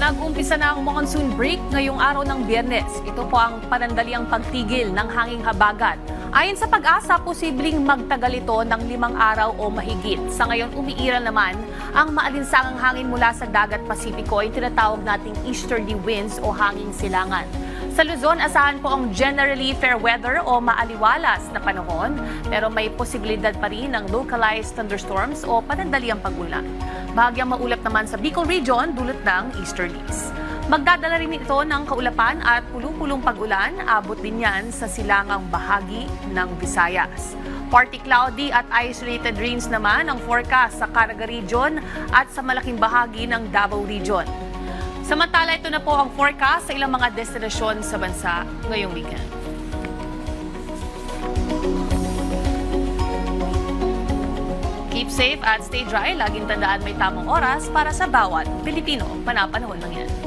Nag-umpisa na ang monsoon break ngayong araw ng Biyernes. Ito po ang panandaliang pagtigil ng hanging habagat. Ayon sa Pag-asa, posibleng magtagal ito ng 5 araw o mahigit. Sa ngayon, umiiral naman ang maalinsangang hangin mula sa dagat Pasipiko ay tinatawag nating easterly winds o hanging silangan. Sa Luzon, asahan po ang generally fair weather o maaliwalas na panahon, pero may posibilidad pa rin ng localized thunderstorms o panandaliang pag-ulan. Bahagyang maulap naman sa Bicol Region dulot ng easterlies. Magdadala rin ito ng kaulapan at pulong-pulong pag-ulan, abot din yan sa silangang bahagi ng Visayas. Partly cloudy at isolated rains naman ang forecast sa Caraga Region at sa malaking bahagi ng Davao Region. Samantala, ito na po ang forecast sa ilang mga destinasyon sa bansa ngayong weekend. Keep safe at stay dry. Laging tandaan may tamang oras para sa bawat Pilipino. Panapanahon lang yan.